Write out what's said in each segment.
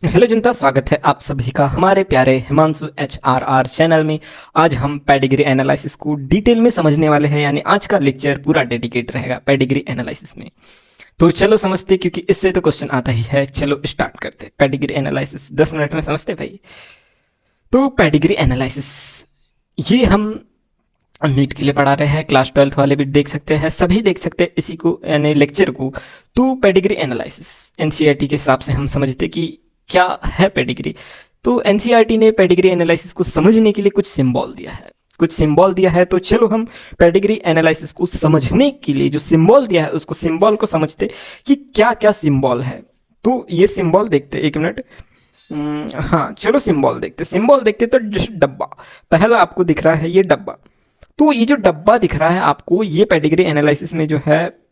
Hello जनता, स्वागत है आप सभी का हमारे प्यारे हिमांशु HRR चैनल में। आज हम पेडिग्री एनालिसिस को डिटेल में समझने वाले हैं, यानी आज का लेक्चर पूरा डेडिकेट रहेगा पेडिग्री एनालिसिस में। तो चलो समझते, क्योंकि इससे तो क्वेश्चन आता ही है। चलो स्टार्ट करते। पेडिग्री एनालिसिस 10 मिनट में समझते भाई। तो पेडिग्री एनालिसिस ये हम नीट के लिए पढ़ा रहे हैं, क्लास 12th वाले भी देख सकते हैं, सभी देख सकते हैं इसी को, यानी लेक्चर को। तो पेडिग्री एनालिसिस एनसीईआरटी के हिसाब से हम समझते कि क्या है पेडिग्री। तो एनसीईआरटी ने पेडिग्री एनालिसिस को समझने के लिए कुछ सिंबल दिया है, कुछ सिंबल दिया है। तो चलो हम पेडिग्री एनालिसिस को समझने के लिए जो सिंबल दिया है उसको सिंबल को समझते कि क्या क्या सिंबल है। तो ये सिंबल देखते, एक मिनट। हाँ चलो सिंबल देखते। सिंबल देखते तो जैसे डब्बा, पहला आपको दिख रहा है ये डब्बा। तो ये जो डब्बा दिख रहा है आपको, ये पेडिग्री एनालिसिस में जो है,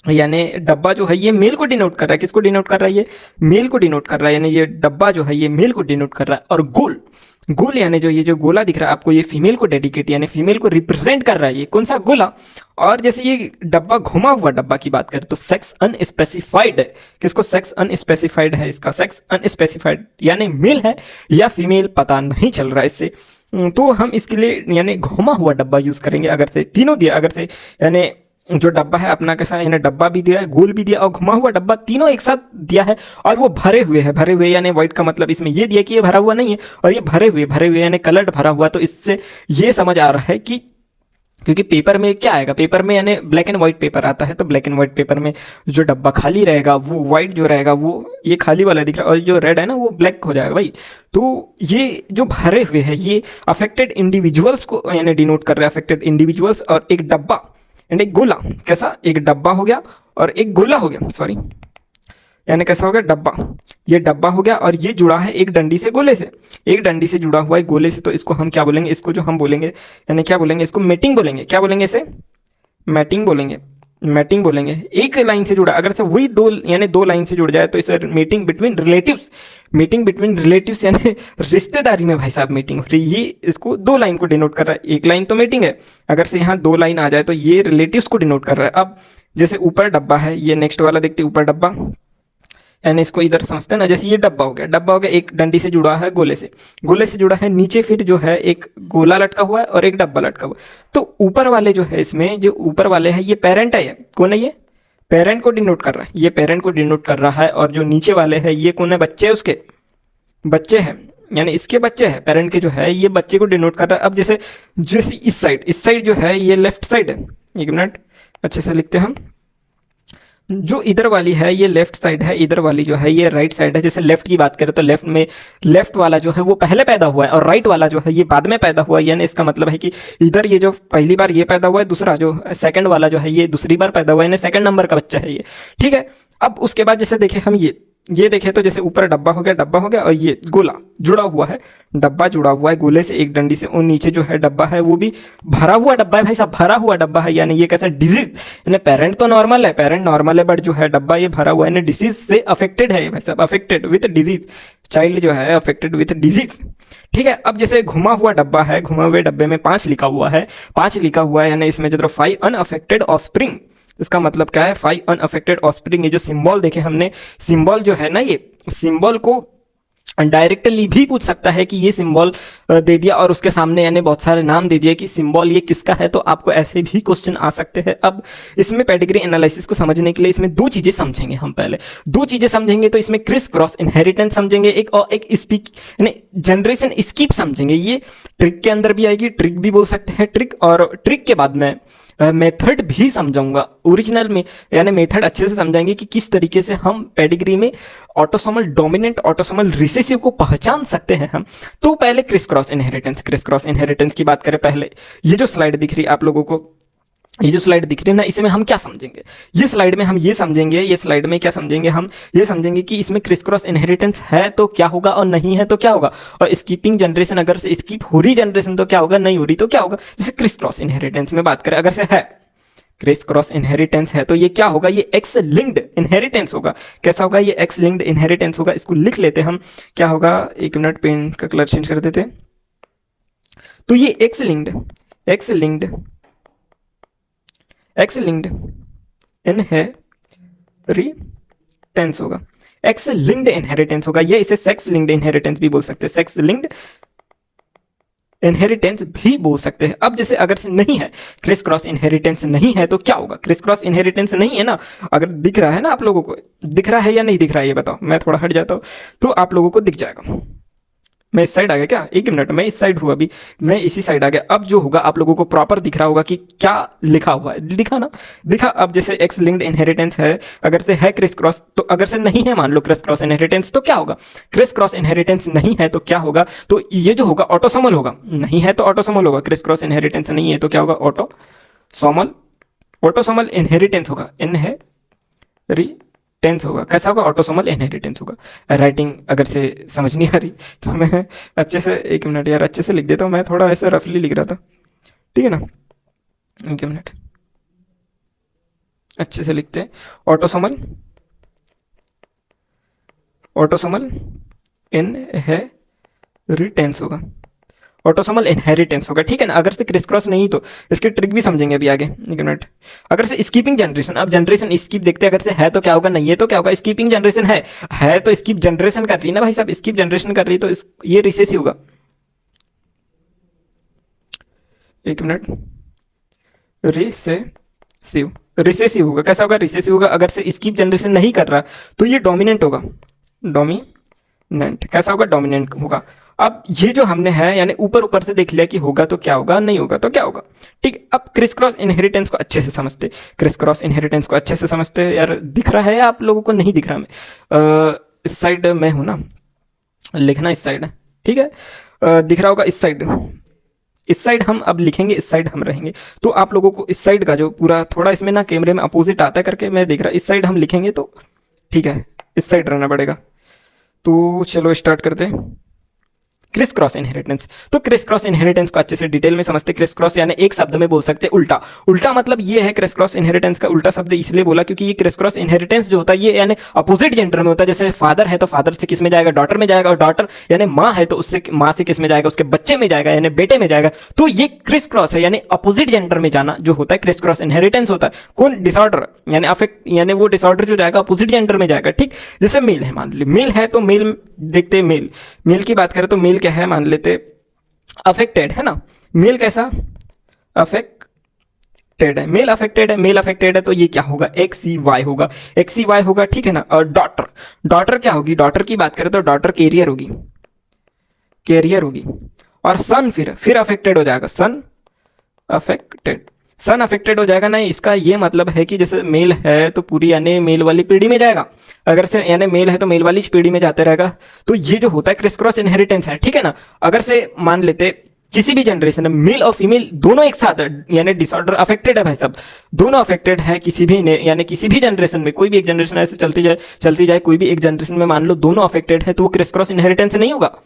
यानी डब्बा जो है ये मेल को डिनोट कर रहा है। किसको डिनोट कर रहा है? ये मेल को डिनोट कर रहा है, यानी ये डब्बा जो है ये मेल को डिनोट कर रहा है। और गोल, गोल यानी जो ये जो गोला दिख रहा है आपको, ये फीमेल को डेडिकेट यानी फीमेल को रिप्रेजेंट कर रहा है। ये कौन सा? गोला। और जैसे ये डब्बा, घुमा हुआ डब्बा की बात करें तो सेक्स अनस्पेसिफाइड है। किसको सेक्स अनस्पेसिफाइड है? इसका सेक्स अनस्पेसिफाइड यानी मेल है या फीमेल, पता नहीं चल रहा है इससे। तो हम इसके लिए यानी घुमा हुआ डब्बा यूज करेंगे। अगर से तीनों दिया, अगर से यानी जो डब्बा है अपना कैसा है, डब्बा भी दिया है, गोल भी दिया और घुमा हुआ डब्बा, तीनों एक साथ दिया है। और वो भरे हुए है, भरे हुए यानी व्हाइट का मतलब इसमें ये दिया कि ये भरा हुआ नहीं है, और ये भरे हुए, भरे हुए यानी कलर्ड भरा हुआ। तो इससे ये समझ आ रहा है कि, क्योंकि पेपर में क्या आएगा, पेपर में यानी ब्लैक एंड व्हाइट पेपर आता है, तो ब्लैक एंड व्हाइट पेपर में जो डब्बा खाली रहेगा वो व्हाइट जो रहेगा वो ये खाली वाला दिख रहा है, और जो रेड है ना वो ब्लैक हो जाएगा भाई। तो ये जो भरे हुए है ये अफेक्टेड इंडिविजुअल्स को यानी डिनोट कर रहे हैं, अफेक्टेड इंडिविजुअल्स। और एक डब्बा एंड एक गोला, कैसा? एक डब्बा हो गया और एक गोला हो गया, सॉरी, यानी कैसा हो गया? डब्बा। ये डब्बा हो गया और ये जुड़ा है एक डंडी से, गोले से। एक डंडी से जुड़ा हुआ है गोले से, तो इसको हम क्या बोलेंगे? इसको जो हम बोलेंगे यानी क्या बोलेंगे? इसको मेटिंग बोलेंगे। क्या बोलेंगे इसे? मैटिंग बोलेंगे। मैटिंग बोलेंगे। एक लाइन से जुड़ा, अगर से वही दो यानी दो लाइन से जुड़ जाए तो इसे meeting between relatives. Meeting between relatives यानी रिश्तेदारी में भाई साहब मीटिंग हो रही, ये इसको दो लाइन को डिनोट कर रहा है। एक लाइन तो मीटिंग है, अगर से यहाँ दो लाइन आ जाए तो ये रिलेटिव्स को डिनोट कर रहा है। अब जैसे ऊपर डब्बा है, ये नेक्स्ट वाला देखते, ऊपर डब्बा यानी इसको इधर समझते हैं ना। जैसे ये डब्बा हो गया, डब्बा हो गया, एक डंडी से जुड़ा है गोले से, गोले से जुड़ा है। नीचे फिर जो है एक गोला लटका हुआ है और एक डब्बा लटका हुआ है। तो ऊपर वाले जो है, इसमें जो ऊपर वाले है ये पेरेंट है। ये कौन है? ये पेरेंट को डिनोट कर रहा है, ये पेरेंट को डिनोट कर रहा है। और जो नीचे वाले है ये कौन है? बच्चे, उसके बच्चे हैं, यानी इसके बच्चे हैं। पेरेंट के जो है ये बच्चे को डिनोट कर रहा है। अब जैसे जैसे इस साइड जो है ये लेफ्ट साइड है। एक मिनट, अच्छे से लिखते हैं हम। जो इधर वाली है ये लेफ्ट साइड है, इधर वाली जो है ये राइट साइड है। जैसे लेफ्ट की बात करें तो लेफ्ट में लेफ्ट वाला जो है वो पहले पैदा हुआ है और राइट वाला जो है ये बाद में पैदा हुआ है। यानी इसका मतलब है कि इधर ये जो पहली बार ये पैदा हुआ है, दूसरा जो सेकंड वाला जो है ये दूसरी बार पैदा हुआ है, यानी सेकंड नंबर का बच्चा है ये। ठीक है। अब उसके बाद जैसे देखें हम ये देखें तो जैसे ऊपर डब्बा हो गया, डब्बा हो गया, और ये गोला जुड़ा हुआ है, डब्बा जुड़ा हुआ है गोले से एक डंडी से। और नीचे जो है डब्बा है वो भी भरा हुआ डब्बा है भाई साहब, भरा हुआ डब्बा है। यानी ये कैसा? डिजीज, यानी पेरेंट तो नॉर्मल है, पेरेंट नॉर्मल है, बट जो है डब्बा ये भरा हुआ है, यानी डिजीज से अफेक्टेड है भाई साहब, अफेक्टेड विद डिजीज। चाइल्ड जो है अफेक्टेड विद डिजीज। ठीक है। अब जैसे घुमा हुआ डब्बा है, घुमा हुए डब्बे में 5 लिखा हुआ है, 5 लिखा हुआ है, यानी इसमें जो 5 अनअफेक्टेड ऑफस्प्रिंग। इसका मतलब क्या है? 5 अनअफेक्टेड ऑफस्प्रिंग। ये जो सिंबल देखे हमने, सिंबल जो है ना, ये सिंबल को डायरेक्टली भी पूछ सकता है कि ये सिंबल दे दिया और उसके सामने यानी बहुत सारे नाम दे दिए कि सिंबल ये किसका है, तो आपको ऐसे भी क्वेश्चन आ सकते हैं। अब इसमें पेडिग्री एनालिसिस को समझने के लिए इसमें दो चीजें समझेंगे हम। पहले दो चीजें समझेंगे तो इसमें क्रिस क्रॉस इनहेरिटेंस समझेंगे, एक और एक स्पीक यानी जनरेशन स्किप समझेंगे। ये ट्रिक के अंदर भी आएगी, ट्रिक भी बोल सकते हैं ट्रिक, और ट्रिक के बाद में मेथड भी समझाऊंगा ओरिजिनल में, यानी मेथड अच्छे से समझाएंगे कि किस तरीके से हम पेडिग्री में ऑटोसोमल डोमिनेंट, ऑटोसोमल रिसेसिव को पहचान सकते हैं हम। तो पहले criss cross inheritance, criss cross inheritance की बात करें। पहले ये जो स्लाइड दिख रही है आप लोगों को, ये जो स्लाइड दिख रही है ना, इसमें हम क्या समझेंगे? ये स्लाइड में हम ये समझेंगे, ये स्लाइड में क्या समझेंगे? हम ये समझेंगे कि इसमें क्रिस क्रॉस इनहेरिटेंस है तो क्या होगा और नहीं है तो क्या होगा, और स्कीपिंग जनरेशन, अगर से स्कीप हो रही जनरेशन तो क्या होगा, नहीं हो रही तो क्या होगा। जैसे क्रिस क्रॉस इनहेरिटेंस में बात करें, अगर से है क्रिस क्रॉस इनहेरिटेंस है तो ये क्या होगा? ये एक्स लिंक्ड इनहेरिटेंस होगा। कैसा होगा? ये एक्स लिंक्ड इनहेरिटेंस होगा। इसको लिख लेते हम, क्या होगा? एक मिनट, पेन का कलर चेंज कर देते। तो ये x linked, x linked, x linked inheritance होगा। एक्स लिंक्ड इनहेरिटेंस होगा, ये इसे सेक्स लिंक्ड इनहेरिटेंस भी बोल सकते हैं, सेक्स लिंक्ड इनहेरिटेंस भी बोल सकते हैं। अब जैसे अगर से नहीं है, क्रिस क्रॉस इनहेरिटेंस नहीं है तो क्या होगा? क्रिस क्रॉस इनहेरिटेंस नहीं है ना, अगर दिख रहा है ना आप लोगों को, दिख रहा है या नहीं दिख रहा है ये बताओ, मैं थोड़ा हट जाता हूँ तो आप लोगों को दिख जाएगा। मैं इस साइड आ गया क्या? एक मिनट, मैं इस साइड हूँ अभी, मैं इसी साइड आ गया। अब जो होगा आप लोगों को प्रॉपर दिख रहा होगा कि क्या लिखा हुआ है, दिखा ना, दिखा। अब जैसे एक्स लिंक्ड इनहेरिटेंस है, अगर से है क्रिस क्रॉस, तो अगर से नहीं है मान लो क्रिस क्रॉस इनहेरिटेंस, तो क्या होगा? क्रिस क्रॉस इनहेरिटेंस नहीं है तो क्या होगा? तो ये जो होगा ऑटोसोमल होगा, नहीं है तो ऑटोसोमल होगा। क्रिस क्रॉस इनहेरिटेंस नहीं है तो क्या होगा? ऑटोसोमल, ऑटोसोमल इनहेरिटेंस होगा, टेंस होगा। कैसा होगा? ऑटोसोमल इनहेरिटेंस होगा। राइटिंग अगर से समझ नहीं आ रही तो मैं अच्छे से, एक मिनट यार, अच्छे से लिख देता हूँ, मैं थोड़ा ऐसे रफली लिख रहा था, ठीक है ना, एक मिनट, अच्छे से लिखते हैं। ऑटोसोमल, ऑटोसोमल इनहेरिटेंस होगा, ऑटोसोमल इनहेरिटेंस होगा, ठीक है ना। अगर से क्रिस क्रॉस नहीं तो इसकी ट्रिक भी समझेंगे अभी आगे, एक मिनट। अगर से स्कीपिंग जनरेशन, अब जनरेशन स्कीप देखते हैं, अगर से है तो क्या होगा, नहीं है तो क्या होगा? स्कीपिंग जनरेशन है तो स्कीप जनरेशन कर रही है ना भाई साहब, स्कीप जनरेशन कर रही है तो ये रिसेसिव होगा, एक मिनट, रिसेसिव, रिसेसिव होगा। कैसा होगा? रिसेसिव होगा। अगर से स्कीप जनरेशन नहीं कर रहा तो ये डोमिनेंट होगा, डोमिनेंट। कैसा होगा? डोमिनेंट होगा। अब ये जो हमने है यानी ऊपर ऊपर से देख लिया कि होगा तो क्या होगा, नहीं होगा तो क्या होगा, ठीक। अब क्रिस क्रॉस इनहेरिटेंस को अच्छे से समझते, क्रिस क्रॉस इनहेरिटेंस को अच्छे से समझते। यार दिख रहा है आप लोगों को? नहीं दिख रहा, मैं इस साइड में हूं ना, लिखना इस साइड है, ठीक है। दिख रहा होगा इस साइड, इस साइड हम अब लिखेंगे, इस साइड हम रहेंगे, तो आप लोगों को इस साइड का जो पूरा, थोड़ा इसमें ना कैमरे में अपोजिट आता है करके मैं देख रहा, इस साइड हम लिखेंगे तो ठीक है, इस साइड रहना पड़ेगा। तो चलो स्टार्ट करते हैं। क्रिस क्रॉस इनहेरिटेंस, तो क्रिस क्रॉस इनहेरिटेंस को अच्छे से डिटेल में समझते। क्रिस क्रॉस यानी एक शब्द में बोल सकते उल्टा, उल्टा मतलब ये है, क्रिस क्रॉस इनहेरिटेंस का उल्टा शब्द इसलिए बोला क्योंकि ये क्रिस क्रॉस इनहेरिटेंस जो होता है ये यानी अपोजिट जेंडर में होता है। जैसे फादर है तो फादर से किस में जाएगा? डॉटर में जाएगा, और डॉटर यानी माँ है तो उससे माँ से किस में जाएगा? उसके बच्चे में जाएगा, यानी बेटे में जाएगा। तो ये क्रिस क्रॉस है, यानी अपोजिट जेंडर में जाना जो होता है क्रिस क्रॉस इनहेरिटेंस होता है। कौन? डिसऑर्डर, यानी अफेक्ट, यानी वो डिसऑर्डर जो जाएगा अपोजिट जेंडर में जाएगा, ठीक। जैसे मेल है, मान ली मेल है तो मेल देखते, मेल, मेल की बात करें तो मेल क्या है, मान लेते अफेक्टेड है ना। मेल कैसा? अफेक्टेड है, मेल अफेक्टेड है, मेल अफेक्टेड है तो ये क्या होगा? XCY होगा, XCY होगा, ठीक है ना। और डॉटर, डॉटर क्या होगी? डॉटर की बात करें तो डॉटर कैरियर होगी, कैरियर होगी। और सन फिर अफेक्टेड हो जाएगा, सन अफेक्टेड, सन अफेक्टेड हो जाएगा। नहीं, इसका ये मतलब है कि जैसे मेल है तो पूरी यानी मेल वाली पीढ़ी में जाएगा, अगर से यानी मेल है तो मेल वाली पीढ़ी में जाते रहेगा। तो ये जो होता है क्रिस क्रॉस इनहेरिटेंस है, ठीक है ना। अगर से मान लेते किसी भी जनरेशन में मेल और फीमेल दोनों एक साथ यानी डिसऑर्डर अफेक्टेड है भाई साहब, दोनों अफेक्टेड है किसी भी यानी किसी भी जनरेशन में, कोई भी एक जनरेशन ऐसे चलती जाए कोई भी एक जनरेशन में मान लो दोनों अफेक्टेड है तो वो क्रिस क्रॉस इनहेरिटेंस नहीं होगा,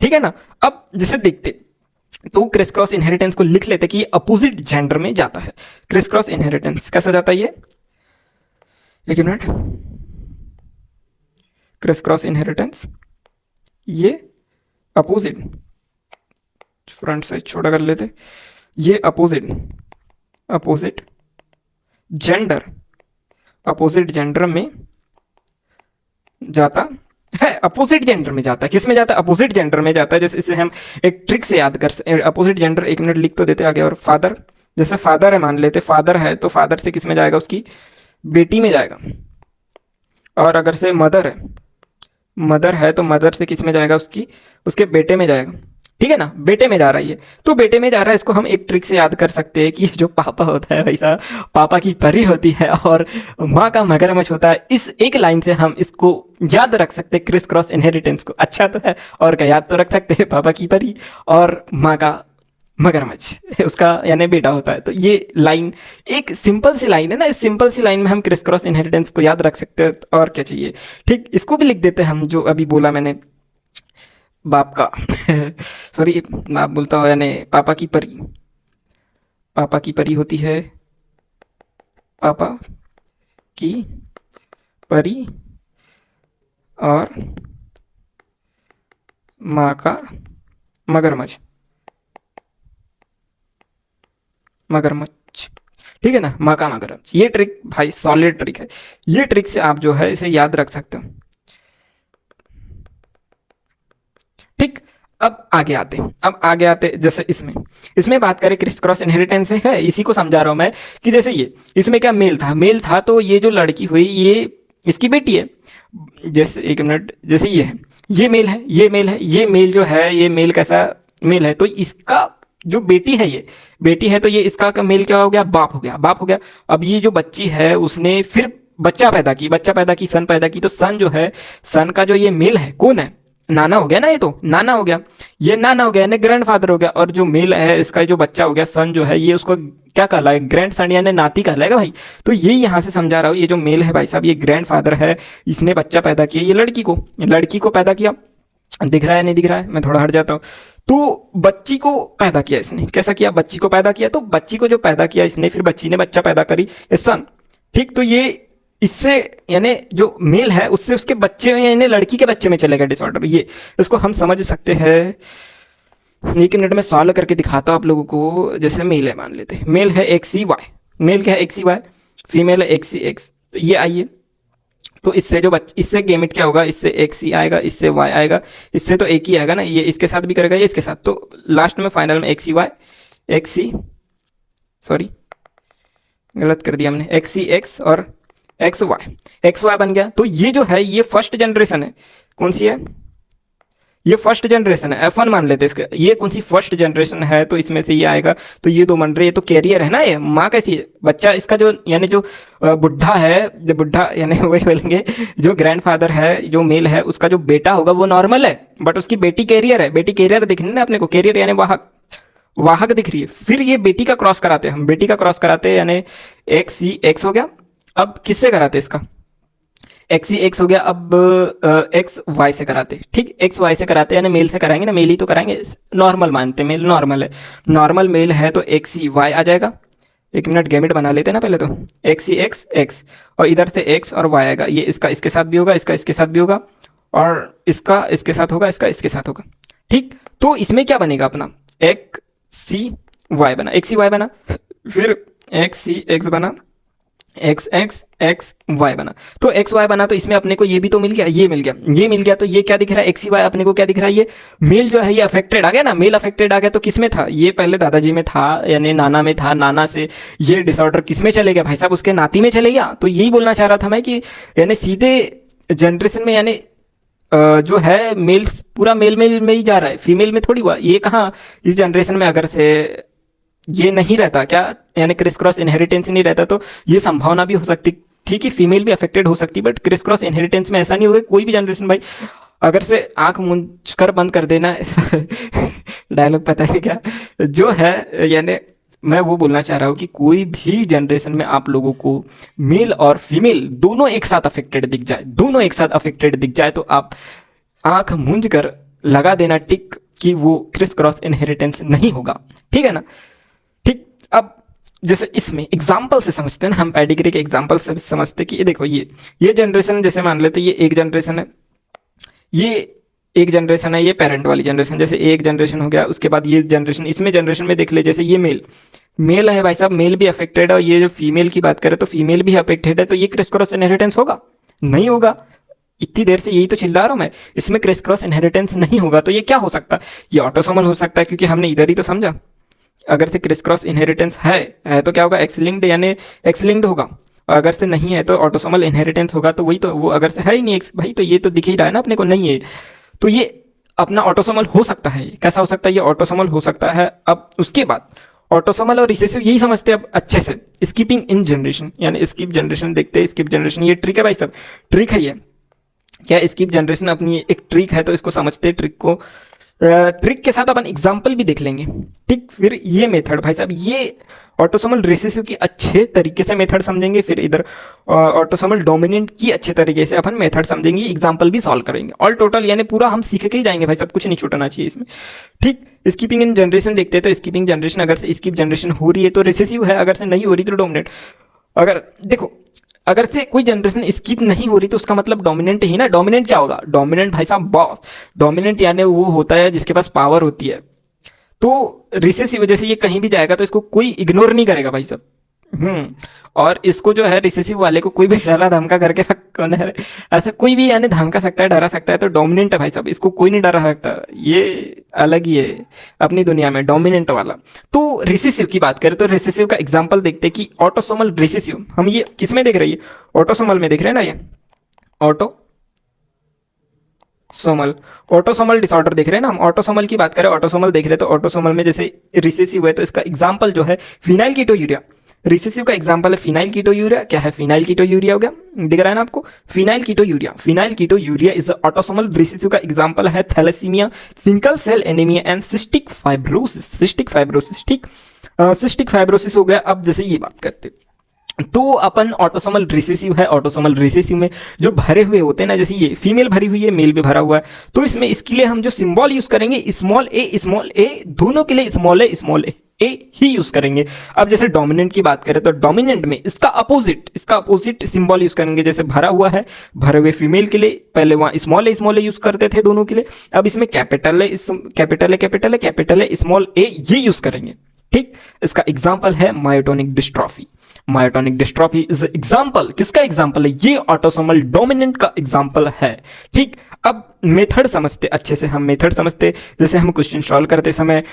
ठीक है ना। अब जैसे देखते तो क्रिस क्रॉस इनहेरिटेंस को लिख लेते कि ये अपोजिट जेंडर में जाता है। क्रिस क्रॉस इनहेरिटेंस कैसा जाता है ये? एक मिनट, क्रिस क्रॉस इनहेरिटेंस ये अपोजिट, फ्रंट साइड छोटा कर लेते, ये opposite, opposite gender, opposite gender में जाता है, अपोजिट जेंडर में जाता है। किस में जाता है? अपोजिट जेंडर में जाता है। जैसे इसे हम एक ट्रिक से याद कर, अपोजिट जेंडर, एक मिनट लिख तो देते आगे। और फादर, जैसे फादर है मान लेते, फादर है तो फादर से किस में जाएगा? उसकी बेटी में जाएगा। और अगर से मदर है, मदर है तो मदर से किस में जाएगा? उसकी उसके बेटे में जाएगा, ठीक है ना। बेटे में जा रहा है ये, तो बेटे में जा रहा है, इसको हम एक ट्रिक से याद कर सकते हैं कि जो पापा होता है वैसा पापा की परी होती है और माँ का मगरमच्छ होता है। इस एक लाइन से हम इसको याद रख सकते हैं क्रिस क्रॉस इनहेरिटेंस को। अच्छा तो है, और क्या याद तो रख सकते हैं, पापा की परी और माँ का मगरमच्छ उसका यानी बेटा होता है। तो ये लाइन एक सिंपल सी लाइन है ना, इस सिंपल सी लाइन में हम क्रिस क्रॉस इनहेरिटेंस को याद रख सकते हैं। और क्या चाहिए, ठीक। इसको भी लिख देते हैं हम, जो अभी बोला मैंने बाप का सॉरी बाप बोलता हूँ, यानी पापा की परी, पापा की परी होती है, पापा की परी और माँ का मगरमच्छ, मगरमच्छ, ठीक है ना, माँ का मगरमच्छ। ये ट्रिक भाई सॉलिड ट्रिक है, ये ट्रिक से आप जो है इसे याद रख सकते हो। अब आगे आते जैसे इसमें बात करें क्रिस क्रॉस इनहेरिटेंस है, इसी को समझा रहा हूं मैं कि जैसे ये इसमें क्या मेल था तो ये जो लड़की हुई ये इसकी बेटी है। जैसे एक मिनट, जैसे ये है, ये मेल है, ये मेल जो है, ये मेल कैसा मेल है, तो इसका जो बेटी है, ये बेटी है तो ये इसका मेल क्या हो गया, बाप हो गया। अब ये जो बच्ची है उसने फिर बच्चा पैदा की, सन पैदा की, तो सन जो है, सन का जो ये मेल है कौन है, नाना हो गया ना, ये तो नाना हो गया, ये नाना हो गया यानी ग्रैंडफादर हो गया। और जो मेल है इसका जो बच्चा हो गया सन जो है, ये उसको क्या कहलाएगा, ग्रैंड सन यानी नाती कहलाएगा भाई। तो ये यहाँ से समझा रहा हूँ, ये जो मेल है भाई साहब, ये ग्रैंडफादर है, इसने बच्चा पैदा किया, ये लड़की को पैदा किया। दिख रहा है नहीं दिख रहा है, मैं थोड़ा हट जाता हूँ। तो बच्ची को पैदा किया इसने, कैसा किया, बच्ची को पैदा किया। तो बच्ची को जो पैदा किया इसने, फिर बच्ची ने बच्चा पैदा करी, ये सन, ठीक। तो ये इससे यानी जो मेल है उससे उसके बच्चे में यानी लड़की के बच्चे में चलेगा डिसऑर्डर, ये इसको हम समझ सकते हैं। एक मिनट में सॉल्व करके दिखाता हूँ आप लोगों को। जैसे मेल है, मान लेते हैं मेल है XY, मेल क्या है XY, फीमेल है XY। तो ये आइए, तो इससे जो इससे गेमिट क्या होगा, इससे XY आएगा, इससे Y आएगा, इससे तो एक ही आएगा ना, ये इसके साथ भी करेगा, ये इसके साथ, तो लास्ट में फाइनल में सॉरी गलत कर दिया हमने, XCX और XY बन गया। तो ये जो है ये फर्स्ट जनरेशन है, कौन सी है, ये फर्स्ट जनरेशन है, F1 मान लेते हैं इसके, ये कौन सी फर्स्ट जनरेशन है, तो इसमें से ये आएगा। तो ये दो बन रहे, ये तो कैरियर है ना, ये माँ कैसी है, बच्चा इसका जो यानी जो बुढ़ा है, जो बुढ़ा यानी वही बोलेंगे, जो ग्रैंडफादर है, जो मेल है, उसका जो बेटा होगा वो नॉर्मल है, बट उसकी बेटी कैरियर है। बेटी कैरियर दिखनी ना अपने को, कैरियर यानी वाहक दिख रही है। फिर ये बेटी का क्रॉस कराते हैं हम, बेटी का क्रॉस कराते हैं यानी XCX हो गया। अब किससे कराते हैं इसका, XCX हो गया। अब XY से कराते, ठीक, XY से कराते यानी मेल से कराएंगे ना, मेल ही तो कराएंगे, नॉर्मल मानते, मेल नॉर्मल है, नॉर्मल मेल है तो XCY आ जाएगा। एक मिनट गैमेट बना लेते हैं ना पहले, तो XCX X और इधर से X और Y आएगा, ये इसका इसके साथ भी होगा, इसका इसके साथ भी होगा, और इसका इसके साथ होगा, इसका इसके साथ होगा, ठीक। तो इसमें क्या बनेगा अपना, XCY बना, XCY बना, फिर XCX बना, XY बना। तो XY बना तो इसमें अपने को ये भी तो मिल गया, ये मिल गया। तो ये क्या दिख रहा है, XY अपने को क्या दिख रहा है, ये मेल जो है ये अफेक्टेड आ गया ना, मेल अफेक्टेड आ गया। तो किस में था, ये पहले दादाजी में था यानी नाना में था, नाना से ये डिसऑर्डर किस में चले गया भाई साहब, उसके नाती में चले गया। तो यही बोलना चाह रहा था मैं कि यानी सीधे जनरेशन में यानी जो है मेल पूरा मेल में ही जा रहा है, फीमेल में थोड़ी हुआ। ये कहाँ इस जनरेशन में अगर से ये नहीं रहता क्या, यानी क्रिस क्रॉस इनहेरिटेंस नहीं रहता, तो ये संभावना भी हो सकती थी कि फीमेल भी अफेक्टेड हो सकती, बट क्रिस क्रॉस इनहेरिटेंस में ऐसा नहीं होगा। कोई भी जनरेशन भाई अगर से आंख मूंझ कर बंद कर देना डायलॉग पता नहीं क्या जो है, यानी मैं वो बोलना चाह रहा हूँ कि कोई भी जनरेशन में आप लोगों को मेल और फीमेल दोनों एक साथ अफेक्टेड दिख जाए, तो आप आंख मूंझ कर लगा देना टिक कि वो क्रिस क्रॉस इनहेरिटेंस नहीं होगा, ठीक है ना, ठीक। अब जैसे इसमें एग्जाम्पल से समझते हैं ना हम, पेडिग्री के एग्जाम्पल से समझते कि ये देखो, ये जनरेशन जैसे मान लेते ये एक जनरेशन है, ये पेरेंट वाली जनरेशन, जैसे एक जनरेशन हो गया, उसके बाद ये जनरेशन, इसमें जनरेशन में देख ले, जैसे ये मेल है भाई साहब, मेल भी अफेक्टेड है, और ये जो फीमेल की बात करें तो फीमेल भी अफेक्टेड है, तो ये क्रिस क्रॉस इनहेरिटेंस होगा, नहीं होगा। इतनी देर से यही तो चिल्ला रहा हूं मैं, इसमें क्रिस क्रॉस इनहेरिटेंस नहीं होगा। तो ये क्या हो सकता है, ये ऑटोसोमल हो सकता है, क्योंकि हमने इधर ही तो समझा, अगर से क्रिस क्रॉस इनहेरिटेंस है तो क्या होगा, एक्स लिंक्ड यानी एक्स लिंक्ड होगा, और अगर से नहीं है तो ऑटोसोमल इनहेरिटेंस होगा। तो वही तो, वो अगर से है ही नहीं एक्स भाई, तो ये तो दिख ही रहा है ना अपने को, नहीं है, तो ये अपना ऑटोसोमल हो सकता है। कैसा हो सकता है, ये ऑटोसोमल हो सकता है। अब उसके बाद ऑटोसोमल और रिसेसिव यही समझते हैं अब अच्छे से। स्किपिंग इन जनरेशन यानी स्किप जनरेशन देखते हैं, स्किप जनरेशन ये ट्रिक है भाई साहब, ट्रिक है ये, क्या स्किप जनरेशन अपनी एक ट्रिक है, तो इसको समझते हैं ट्रिक को। ट्रिक के साथ अपन एग्जाम्पल भी देख लेंगे, ठीक। फिर ये मेथड भाई साहब, ये ऑटोसोमल रिसेसिव की अच्छे तरीके से मेथड समझेंगे, फिर इधर ऑटोसोमल डोमिनेंट की अच्छे तरीके से अपन मेथड समझेंगे, एग्जाम्पल भी सॉल्व करेंगे। ऑल टोटल यानी पूरा हम सीख के ही जाएंगे भाई, सब कुछ नहीं छूटना चाहिए इसमें, ठीक। स्किपिंग इन जनरेशन देखते हैं, तो स्किपिंग जनरेशन अगर से स्किप जनरेशन हो रही है तो रिसेसिव है, अगर से नहीं हो रही तो डोमिनेंट। अगर देखो, अगर से कोई जनरेशन स्किप नहीं हो रही तो उसका मतलब डोमिनेंट ही ना। डोमिनेंट क्या होगा, डोमिनेंट भाई साहब बॉस, डोमिनेंट यानी वो होता है जिसके पास पावर होती है। तो रिसेसिव वजह से ये कहीं भी जाएगा तो इसको कोई इग्नोर नहीं करेगा भाई साहब, और इसको जो है रिसेसिव वाले को कोई भी डरा धमका करके कौन है ऐसा कोई भी यानी धमका सकता है, डरा सकता है, तो डोमिनेंट है भाई साहब, इसको कोई नहीं डरा सकता, ये अलग ही है अपनी दुनिया में डोमिनेंट वाला। तो रिसेसिव की बात करें तो रिसेसिव का एग्जांपल देखते हैं कि ऑटोसोमल रिसेसिव, हम ये किस में देख रहे हैं, ऑटोसोमल में देख रहे हैं ना, ये ऑटोसोमल डिसऑर्डर देख रहे हैं ना हम, ऑटोसोमल की बात करें, ऑटोसोमल देख रहे हैं, तो ऑटोसोमल में जैसे रिसेसिव है तो इसका एग्जांपल जो है फिनाइल कीटोयूरिया, रिसेसिव का एग्जांपल है फिनाइल कीटोयूरिया। क्या है फिनाइल कीटोयूरिया हो गया, दिख रहा है ना आपको, phenylketonuria, phenylketonuria is autosomal recessive का एग्जांपल है thalassaemia, single cell anaemia and cystic fibrosis, cystic fibrosis, ठीक, सिस्टिक फाइब्रोसिस हो गया। अब जैसे ये बात करते तो अपन ऑटोसोमल रिसेसिव है, ऑटोसोमल रिसेसिव में जो भरे हुए होते हैं ना, जैसे ये फीमेल भरी हुई है, मेल भी भरा हुआ है, तो इसमें इसके लिए हम जो सिंबल यूज करेंगे स्मॉल ए दोनों के लिए स्मॉल ए ही यूज करेंगे। अब जैसे डोमिनेंट की बात करें तो डोमिनेंट में इसका अपोजिट सिंबल यूज करेंगे, जैसे भरा हुआ है, भरे हुए फीमेल के लिए पहले वहां स्मॉल ए यूज करते थे दोनों के लिए, अब इसमें कैपिटल है स्मॉल ए ये यूज करेंगे, ठीक। इसका एग्जाम्पल है myotonic dystrophy, myotonic dystrophy is example, किसका एग्जाम्पल है, ये ऑटोसोमल डोमिनेंट का एग्जाम्पल है, ठीक। अब मेथड समझते अच्छे से, हम मेथड समझते, जैसे हम क्वेश्चन सॉल्व करते समय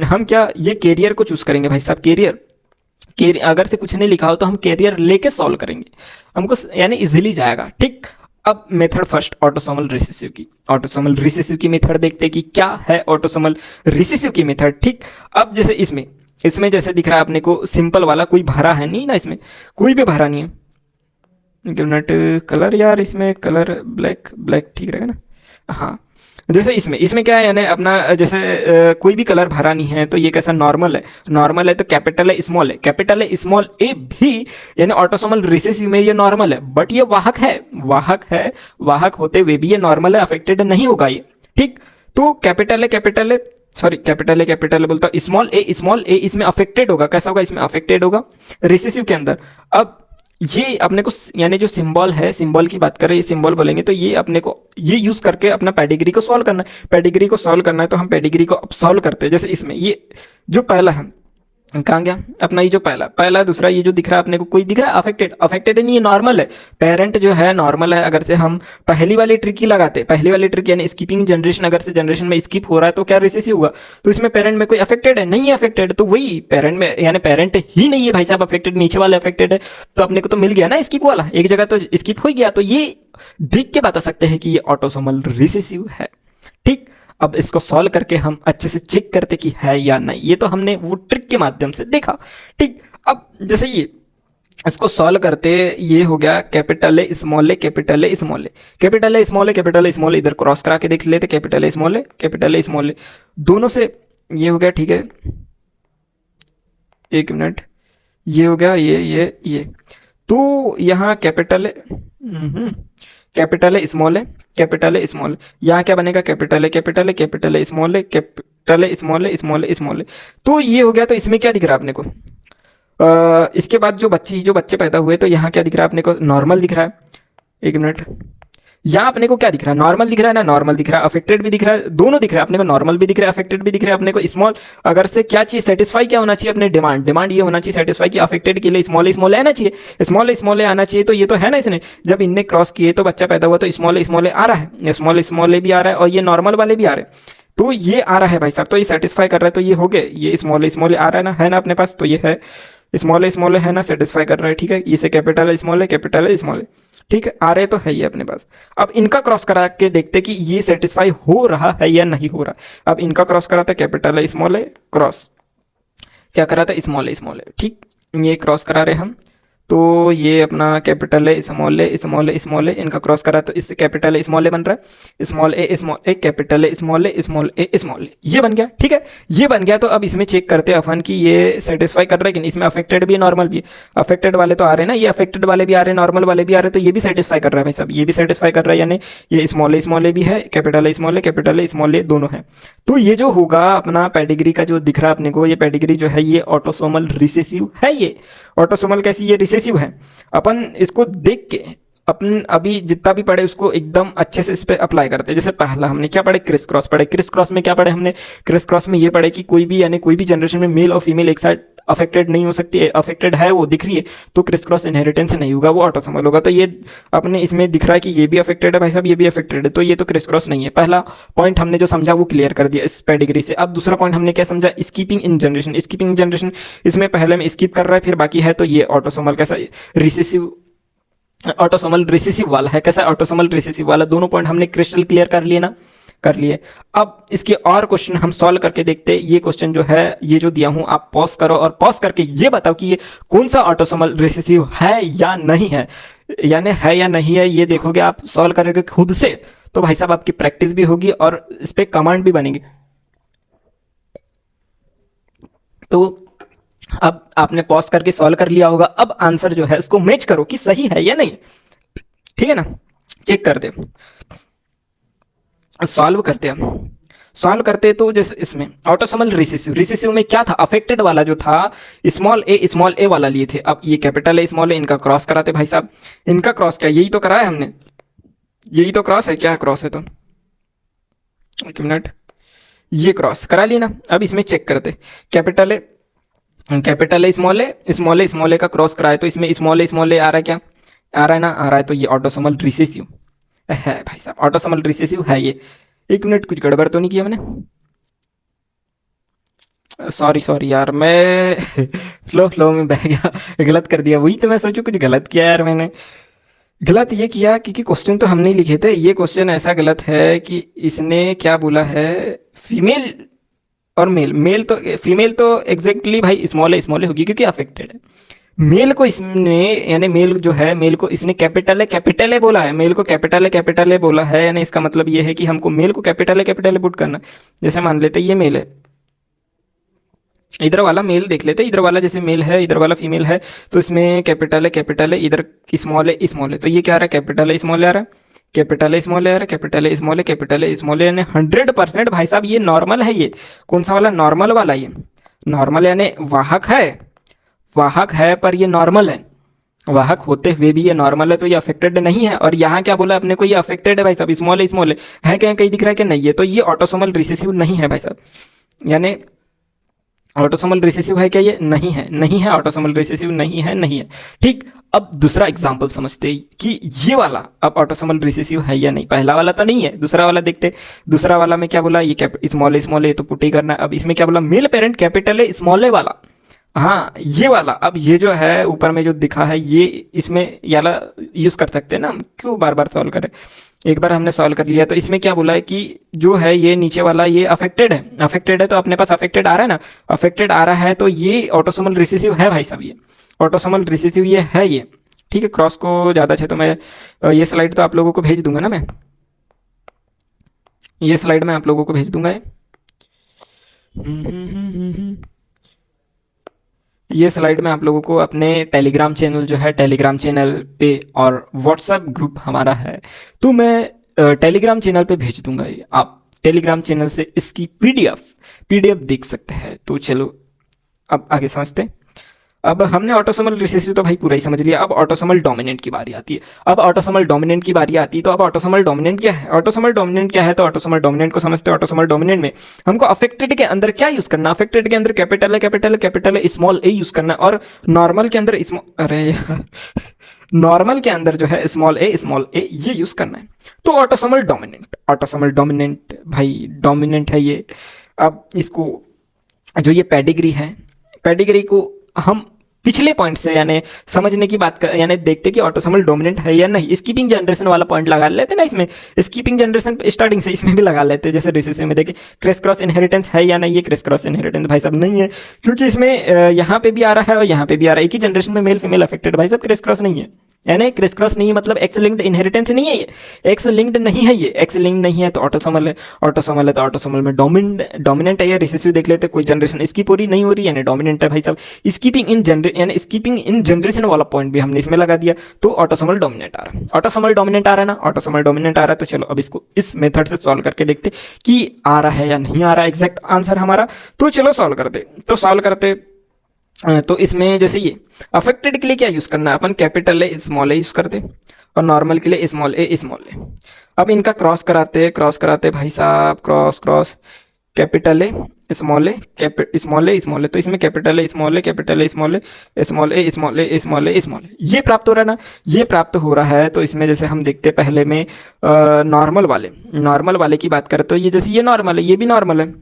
हम क्या ये कैरियर को चूज करेंगे भाई साहब, कैरियर अगर से कुछ नहीं लिखा हो तो हम कैरियर लेके सॉल्व करेंगे, हमको यानी इजीली जाएगा, ठीक। अब मेथड फर्स्ट ऑटोसोमल रिसेसिव की मेथड देखते हैं कि क्या है ऑटोसोमल रिसेसिव की मेथड, ठीक। अब जैसे इसमें जैसे दिख रहा है अपने को सिंपल वाला, कोई भरा है नहीं ना, इसमें कोई भी भरा नहीं है, गिवनेट कलर यार, इसमें कलर ब्लैक ठीक रहेगा ना, हाँ। जैसे इसमें क्या है यानी अपना जैसे कोई भी कलर भरा नहीं है, तो ये कैसा नॉर्मल है तो कैपिटल है स्मॉल ए भी यानी ऑटोसोमल रिसेसिव में ये नॉर्मल है, बट ये वाहक होते हुए भी ये नॉर्मल है, अफेक्टेड नहीं होगा ये, ठीक। तो कैपिटल है बोलता हूँ, स्मॉल ए इसमें अफेक्टेड होगा, कैसा होगा, इसमें अफेक्टेड होगा रिसेसिव के अंदर। अब ये अपने को यानी जो सिंबल है, सिंबल की बात करें, ये सिंबल बोलेंगे तो ये अपने को ये यूज करके अपना पेडिग्री को सॉल्व करना है, तो हम पेडिग्री को अब सॉल्व करते हैं। जैसे इसमें ये जो पहला है कहाँ गया अपना, ये जो पहला दूसरा ये जो दिख रहा है अपने को, कोई दिख रहा है अफेक्टेड नहीं, ये नॉर्मल है, पेरेंट जो है नॉर्मल है। अगर से हम पहली वाली ट्रिक ही लगाते, पहली वाली ट्रिक यानी स्किपिंग जनरेशन, अगर से जनरेशन में स्किप हो रहा है तो क्या रिसेसिव होगा, तो इसमें पेरेंट में कोई अफेक्टेड है नहीं है, अफेक्टेड तो वही पेरेंट में यानी पेरेंट ही नहीं है भाई साहब अफेक्टेड, नीचे वाला अफेक्टेड है, तो अपने को तो मिल गया ना स्किप वाला, एक जगह तो स्किप हो गया, तो ये देख के बता सकते हैं कि ये ऑटोसोमल रिसेसिव है, ठीक। अब इसको सॉल्व करके हम अच्छे से चेक करते कि है या नहीं, ये तो हमने वो ट्रिक के माध्यम से देखा, ठीक। अब जैसे ये इसको सॉल्व करते, ये हो गया कैपिटल ए स्मॉल ए, इधर क्रॉस करा के देख लेते, कैपिटल ए स्मॉल ए दोनों से, ये हो गया, ठीक है, एक मिनट, ये हो गया, ये तो यहाँ कैपिटल है स्मॉल है, यहाँ क्या बनेगा, कैपिटल है स्मॉल है, तो ये हो गया। तो इसमें क्या दिख रहा है अपने को, इसके बाद जो बच्चे पैदा हुए, तो यहाँ क्या दिख रहा है अपने को, नॉर्मल दिख रहा है, एक मिनट, यहाँ अपने को क्या दिख रहा है, नॉर्मल दिख रहा है ना, नॉर्मल दिख रहा है, अफेक्टेड भी दिख रहा है, दोनों दिख रहा है अपने को, नॉर्मल भी दिख रहा है, अफेक्टेड भी दिख रहा है अपने को, स्मॉल अगर से क्या चाहिए, सेटिस्फाई क्या होना चाहिए अपने डिमांड ये होना चाहिए सेटिस्फाई की, अफेक्टेड के लिए स्मॉल आना चाहिए, स्मॉल आना चाहिए, तो ये तो है ना, इसने जब इनने क्रॉस किए तो बच्चा पैदा हुआ, तो स्मॉल आ रहा है, स्मॉल भी आ रहा है, और ये नॉर्मल वाले भी आ रहे हैं, तो ये आ रहा है भाई साहब, तो ये सेटिस्फाई कर रहा है, तो ये हो गए, ये स्मॉल आ रहा है ना अपने पास, तो ये है स्मॉल है ना, सेटिस्फाई कर रहा है, ठीक है, इसे कैपिटल है स्मॉल है, ठीक है, आ रहे तो है ये अपने पास। अब इनका क्रॉस करा के देखते कि ये सेटिस्फाई हो रहा है या नहीं हो रहा। अब इनका क्रॉस करा था, कैपिटल है स्मॉल है, क्रॉस क्या करा था, स्मॉल है, ठीक, ये क्रॉस करा रहे हम, तो ये अपना कैपिटल है स्मॉल है, इनका क्रॉस करा तो इससे कैपिटल है स्मॉल ए बन रहा है, स्मॉल ए कैपिटल है स्मॉल ए, ये बन गया, ठीक है, ये बन गया। तो अब इसमें चेक करते हैं अपन कि ये सेटिस्फाई कर रहा है कि नहीं, इसमें अफेक्टेड भी है, नॉर्मल भी है, अफेक्टेड वाले तो आ रहे हैं ना, ये अफेक्टेड वाले भी आ रहे हैं, नॉर्मल वाले भी आ रहे हैं, तो ये भी सेटिस्फाई कर रहा है भाई साहब, ये भी सेटिस्फाई कर रहा है, यानी ये स्मॉल ए भी है, कैपिटल है स्मॉल ए दोनों है। तो ये जो होगा अपना पेडिग्री का जो दिख रहा है अपने को, ये पेडिग्री जो है ये ऑटोसोमल रिसेसिव है, ये ऑटोसोमल कैसी, ये रिसेसिव है। अपन इसको देख के अपन अभी जितना भी पढ़े उसको एकदम अच्छे से इस पे अप्लाई करते हैं। जैसे पहला हमने क्या पढ़े, क्रिस क्रॉस पढ़े। क्रिस क्रॉस में क्या पढ़े हमने, क्रिस क्रॉस में ये पढ़े कि कोई भी यानी कोई भी जनरेशन में मेल और फीमेल एक साथ अफेक्टेड नहीं हो सकती है। अफेक्टेड है वो दिख रही है तो क्रिस क्रॉस इनहेरिटेंस नहीं होगा, वो ऑटोसोमल होगा। तो ये अपने इसमें दिख रहा है कि ये भी अफेक्टेड है भाई साहब, ये भी अफेक्टेड है, तो ये तो क्रिस क्रॉस नहीं है। पहला पॉइंट हमने जो समझा वो क्लियर कर दिया इस पेडिग्री से। अब दूसरा पॉइंट हमने क्या समझा, skipping in generation. Skipping in generation इसमें पहले में स्कीप कर रहा है फिर बाकी है, तो ये ऑटोसोमल कैसा रिसेसिव, ऑटोसोमल रिसेसिव वाला है। कैसा ऑटोसोमल रिसेसिव वाला, दोनों पॉइंट हमने क्रिस्टल क्लियर कर लिए ना, कर लिए। अब इसके और क्वेश्चन हम सॉल्व करके देखते हैं। ये क्वेश्चन जो है ये जो दिया हूं आप पॉज करो और पॉज करके ये बताओ कि ये कौन सा ऑटोसोमल रिसेसिव है या नहीं है, यानी है या नहीं है। ये देखोगे आप सॉल्व करोगे खुद से तो भाई साहब आपकी प्रैक्टिस भी होगी और इस पे कमांड भी बनेंगे। तो अब आपने पॉज करके सॉल्व कर लिया होगा। अब आंसर जो है उसको मैच करो कि सही है या नहीं, ठीक है ना। चेक करते सॉल्व करते हैं, सॉल्व करते तो जैसे इसमें ऑटोसोमल रिसेसिव, रिसेसिव में क्या था, अफेक्टेड वाला जो था स्मॉल ए वाला लिए थे। अब ये कैपिटल ए स्मॉल ए इनका क्रॉस कराते भाई साहब। इनका क्रॉस क्या, यही तो कराया हमने, यही तो क्रॉस है, क्या क्रॉस है, तो एक मिनट, ये क्रॉस करा लिया ना। अब इसमें चेक करते कैपिटल ए स्मॉल ए का क्रॉस कराए तो इसमें स्मॉल ए आ रहा है, क्या आ रहा है ना, आ रहा है। तो ये ऑटोसोमल रिसेसिव है भाई साहब, ऑटोसोमल रिसेसिव है ये। एक मिनट, कुछ गड़बड़ तो नहीं किया मैंने, सॉरी यार, मैं फ्लो में बह गया, गलत कर दिया। वही तो मैं सोचूं कुछ गलत किया यार मैंने। गलत ये किया क्योंकि क्वेश्चन तो हमने लिखे थे। ये क्वेश्चन ऐसा गलत है कि इसने क्या बोला है, फीमेल और मेल तो फीमेल तो एग्जैक्टली भाई स्मॉल ए होगी क्योंकि अफेक्टेड है। मेल को इसने यानी मेल जो है, मेल को इसने कैपिटल ए बोला है, मेल को कैपिटल ए बोला है, यानी इसका मतलब ये है कि हमको मेल को कैपिटल ए पुट करना। जैसे मान लेते ये मेल है, इधर वाला मेल देख लेते, इधर वाला जैसे मेल है इधर वाला फीमेल है, तो इसमें कैपिटल है, इधर स्मॉल है, तो ये क्या आ रहा है, कैपिटल है स्मॉल आ रहा है, कैपिटल स्मॉल आ रहा है, कैपिटल स्मॉल यानी 100% भाई साहब ये नॉर्मल है। ये कौन सा वाला, नॉर्मल वाला, ये नॉर्मल यानी वाहक है पर ये नॉर्मल है, वाहक होते हुए भी ये नॉर्मल है, तो ये अफेक्टेड नहीं है। और यहाँ क्या बोला अपने को, ये अफेक्टेड है भाई साहब, स्मॉल है क्या, कहीं दिख रहा है कि नहीं है, तो ये ऑटोसोमल रिसेसिव नहीं है भाई साहब, यानी ऑटोसोमल रिसेसिव है क्या, ये नहीं है ऑटोसोमल रिसेसिव नहीं है। ठीक, अब दूसरा एग्जांपल समझते हैं कि ये वाला अब ऑटोसोमल रिसेसिव है या नहीं। पहला वाला तो नहीं है, दूसरा वाला देखते। दूसरा वाला में क्या बोला, ये स्मॉल ए तो पुट ही करना है। अब इसमें क्या बोला, मेल पेरेंट कैपिटल है स्मॉल ए वाला, हाँ ये वाला। अब ये जो है ऊपर में जो दिखा है ये, इसमें ये वाला यूज कर सकते हैं ना, क्यों बार बार सॉल्व करें। एक बार हमने सॉल्व कर लिया तो इसमें क्या बोला है कि जो है ये नीचे वाला ये अफेक्टेड है, तो अपने पास अफेक्टेड आ रहा है ना, अफेक्टेड आ रहा है तो ये ऑटोसोमल रिसेसिव है भाई साहब, ये ऑटोसोमल रिसेसिव ये है ये। ठीक है, क्रॉस को ज़्यादा अच्छे तो मैं ये स्लाइड तो आप लोगों को भेज दूंगा ना, मैं ये स्लाइड में आप लोगों को भेज दूंगा ये स्लाइड में आप लोगों को अपने टेलीग्राम चैनल जो है, टेलीग्राम चैनल पे और व्हाट्सएप ग्रुप हमारा है, तो मैं टेलीग्राम चैनल पे भेज दूंगा। ये आप टेलीग्राम चैनल से इसकी पीडीएफ देख सकते हैं। तो चलो अब आगे समझते हैं। अब हमने ऑटोसोमल रिसेसिव तो भाई पूरा ही समझ लिया। अब ऑटोसोमल डोमिनेंट की बारी आती है। अब ऑटोसोमल डोमिनेंट की बारी आती है तो अब ऑटोसोमल डोमिनेंट क्या है, तो ऑटोसोमल डोमिनेंट को समझते हैं। ऑटोसोमल डोमिनेंट में हमको अफेक्टेड के अंदर क्या यूज करना, अफेक्टेड के अंदर कैपिटल है स्मॉल ए यूज करना, और नॉर्मल के अंदर नॉर्मल के अंदर जो है स्मॉल ए ये यूज करना है। तो ऑटोसोमल डोमिनेंट भाई डोमिनेंट है ये। अब इसको जो ये पेडिग्री को हम पिछले पॉइंट से यानी समझने की बात कर, यानी देखते कि ऑटोसोमल डोमिनेंट है या नहीं। स्कीपिंग जनरेशन वाला पॉइंट लगा लेते ना, इसमें स्कीपिंग जनरेशन स्टार्टिंग से इसमें भी लगा लेते। जैसे रिसेसिव में देखिए क्रिस क्रॉस इनहेरिटेंस है या नहीं, ये क्रिस क्रॉस इनहेरिटेंस भाई साहब नहीं है, क्योंकि इसमें यहाँ पे भी आ रहा है और यहाँ पे भी आ रहा है, एक ही जनरेशन में मेल फीमेल अफेक्टेड, भाई साहब क्रिस क्रॉस नहीं है, यानी क्रिस क्रॉस नहीं है मतलब एक्स लिंक्ड इनहेरिटेंस नहीं है, ये एक्स लिंक्ड नहीं है, ये एक्स लिंक्ड नहीं है तो ऑटोसोमल है तो ऑटोसोमल में डोमिनेंट है। या रिसेसिव देख लेते, कोई जनरेशन इसकी पूरी नहीं हो रही यानी डोमिनेंट है भाई साहब। स्कीपिंग इन जनरेशन वाला पॉइंट भी हमने इसमें लगा दिया, तो ऑटोसोमल डोमिनेंट आ रहा है, ऑटोसोमल डोमिनेंट आ रहा है। तो चलो अब इसको इस मेथड से सॉल्व करके देखते कि आ रहा है या नहीं आ रहा है एग्जैक्ट आंसर हमारा। तो चलो सॉल्व करते। तो इसमें जैसे ये अफेक्टेड के लिए क्या यूज करना है, अपन capital A small A use करते, और नॉर्मल के लिए स्मॉल ए स्मॉल ए। अब इनका क्रॉस कराते भाई साहब, cross cross capital A small A small A small A, तो इसमें capital A small A capital A small A small A small A small A small A, ये प्राप्त हो रहा है ना, ये प्राप्त हो रहा है। तो इसमें जैसे हम देखते पहले में नॉर्मल वाले की बात करें तो ये जैसे ये नॉर्मल है, ये भी नॉर्मल है,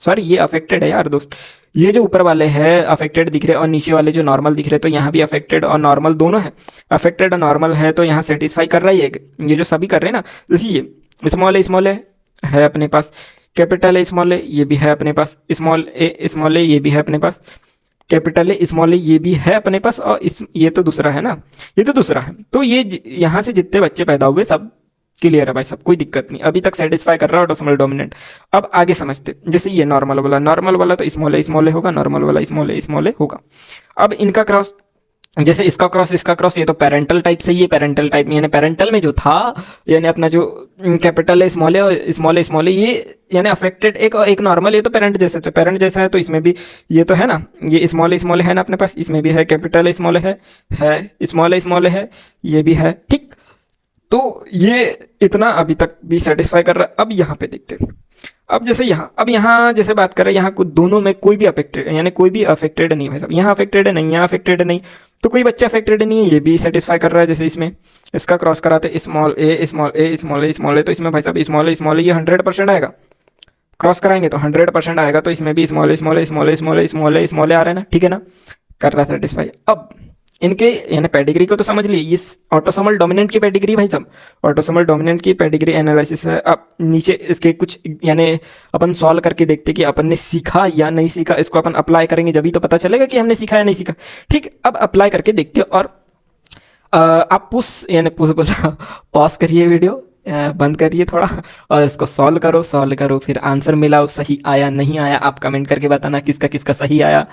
सॉरी ये अफेक्टेड है यार दोस्त। ये जो ऊपर वाले हैं अफेक्टेड दिख रहे हैं और नीचे वाले जो नॉर्मल दिख रहे हैं, तो यहाँ भी अफेक्टेड और नॉर्मल दोनों है। अफेक्टेड और नॉर्मल है तो यहाँ सेटिस्फाई कर रहा है ये जो सभी कर रहे हैं ना। जैसे ये स्मॉल ए है अपने पास, कैपिटल ए स्मॉल ए ये भी है अपने पास, स्मॉल ए ये भी है अपने पास, कैपिटल ए स्मॉल ए ये भी है अपने पास, और ये तो दूसरा है ना, ये तो दूसरा है। तो ये यहाँ से जितने बच्चे पैदा हुए सब क्लियर है भाई, सब कोई दिक्कत नहीं, अभी तक सेटिस्फाई कर रहा है ऑटोसोमल डोमिनेंट। अब आगे समझते, जैसे ये नॉर्मल वाला तो स्मॉल ए होगा, नॉर्मल वाला स्मॉल ए होगा। अब इनका क्रॉस, जैसे इसका क्रॉस ये तो पेरेंटल टाइप से, ये पेरेंटल टाइप यानी पेरेंटल में जो था, यानी अपना जो कैपिटल है स्मॉल ए और स्मॉल ए ये यानी अफेक्टेड एक नॉर्मल, ये तो पेरेंट जैसा है, तो इसमें भी ये तो है ना, ये स्मॉल ए है ना अपने पास, इसमें भी है कैपिटल ए स्मॉल है स्मॉल ए है, ये भी है, ठीक। तो ये इतना अभी तक भी सेटिस्फाई कर रहा है। अब यहाँ पे देखते हैं, अब यहाँ जैसे बात करें, यहाँ कुछ दोनों में कोई भी अफेक्टेड यानी कोई भी अफेक्टेड नहीं है, यहाँ अफेक्टेड है नहीं, यहाँ अफेक्टेड नहीं, तो कोई बच्चा अफेक्टेड नहीं है, ये भी सेटिस्फाई कर रहा है। जैसे इसमें इसका क्रॉस कराते स्मॉल ए, तो इसमें भाई साहब स्मॉल ए ये 100% आएगा, क्रॉस कराएंगे तो 100% आएगा, तो इसमें भी स्मॉल ए आ रहा है ना, ठीक है ना, कर रहा है सेटिस्फाई। अब इनके यानी पेडिग्री को तो समझ लिए, ये ऑटोसोमल डोमिनेंट की पेडिग्री भाई साहब, ऑटोसोमल डोमिनेंट की पेडिग्री एनालिसिस है। अब नीचे इसके कुछ यानी अपन सॉल्व करके देखते कि अपन ने सीखा या नहीं सीखा, इसको अपन अप्लाई करेंगे जब भी तो पता चलेगा कि हमने सीखा या नहीं सीखा, ठीक। अब अप्लाई करके देखते और आप पॉज करिए वीडियो, बंद करिए थोड़ा और इसको सॉल्व करो, फिर आंसर मिलाओ, सही आया नहीं आया आप कमेंट करके बताना किसका किसका सही आया,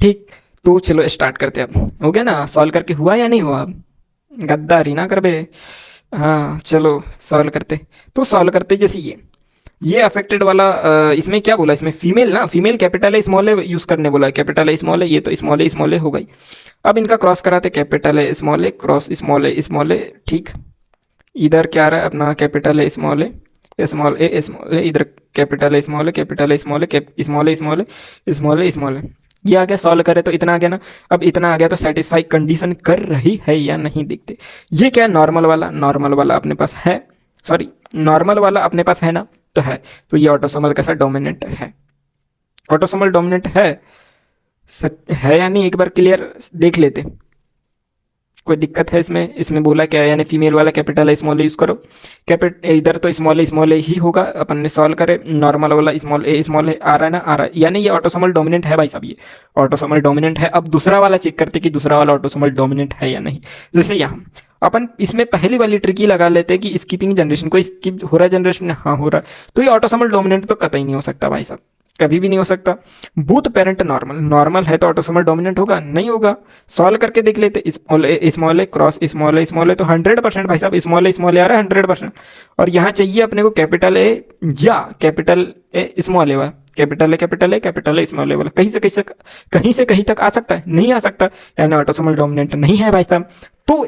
ठीक। तो चलो स्टार्ट करते हैं। अब हो गया ना, सॉल्व करके हुआ या नहीं हुआ, अब गद्दारी ना कर बे। हाँ चलो सॉल्व करते, तो सॉल्व करते जैसे ये अफेक्टेड वाला इसमें क्या बोला, इसमें फीमेल कैपिटल है स्मॉल है यूज करने बोला है, कैपिटल है स्मॉल है, ये तो स्मॉल है हो गई। अब इनका क्रॉस कराते, कैपिटल है स्मॉल है क्रॉस स्मॉल है, ठीक। इधर क्या आ रहा है अपना, कैपिटल है स्मॉल है इधर कैपिटल है स्मॉल है, ये आ गया। सॉल्व करे तो इतना आ गया ना, अब इतना आ गया तो सेटिस्फाई कंडीशन कर रही है या नहीं देखते। ये क्या है, नॉर्मल वाला अपने पास है, सॉरी नॉर्मल वाला अपने पास है ना, तो है, तो ये ऑटोसोमल कैसा डोमिनेंट है, ऑटोसोमल डोमिनेंट है या नहीं, एक बार क्लियर देख लेते। कोई दिक्कत है इसमें बोला क्या है, यानी फीमेल वाला कैपिटल है स्मॉल यूज करो, इधर तो स्मॉल ए ही होगा, अपन ने सॉल्व करे, नॉर्मल वाला स्मॉल ए आ रहा है ना, आ रहा है, यानी ये ऑटोसोमल डोमिनेंट है भाई साहब, ये ऑटोसोमल डोमिनेंट है। अब दूसरा वाला चेक करते कि दूसरा वाला ऑटोसोमल डोमिनेंट है या नहीं। जैसे यहाँ अपन इसमें पहली वाली ट्रिकी लगा लेते हैं कि स्किपिंग जनरेशन, कोई स्किप हो रहा है जनरेशन, हाँ हो रहा है, तो ये ऑटोसोमल डोमिनेंट तो कतई नहीं हो सकता भाई साहब, कभी भी नहीं हो सकता। बूथ पेरेंट नॉर्मल है तो ऑटोसोमल डोमिनेंट होगा, नहीं होगा। सॉल्व करके देख लेते, small A cross small A तो 100% भाई साहब स्मॉल ए आ रहा है 100%। और यहाँ चाहिए अपने को कैपिटल ए या कैपिटल ए स्मॉल ए वाला, कैपिटल ए स्मॉल ए वाला, कहीं से कहीं तक आ सकता है, नहीं आ सकता, यानी ऑटोसोमल डोमिनेंट नहीं है भाई साहब। तो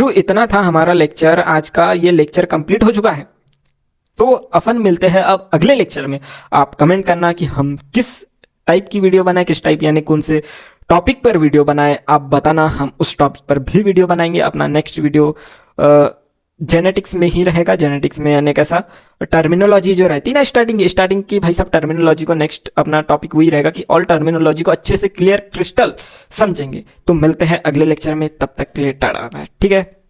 इतना था हमारा लेक्चर आज का, ये लेक्चर कंप्लीट हो चुका है। तो अपन मिलते हैं अब अगले लेक्चर में। आप कमेंट करना कि हम किस टाइप की वीडियो बनाए, किस टाइप यानी कौन से टॉपिक पर वीडियो बनाए, आप बताना, हम उस टॉपिक पर भी वीडियो बनाएंगे। अपना नेक्स्ट वीडियो जेनेटिक्स में ही रहेगा, जेनेटिक्स में यानी कैसा टर्मिनोलॉजी जो रहती है ना स्टार्टिंग की भाई सब टर्मिनोलॉजी को, नेक्स्ट अपना टॉपिक वही रहेगा कि ऑल टर्मिनोलॉजी को अच्छे से क्लियर क्रिस्टल समझेंगे। तो मिलते हैं अगले लेक्चर में, तब तक के लिए टाटा, ठीक है।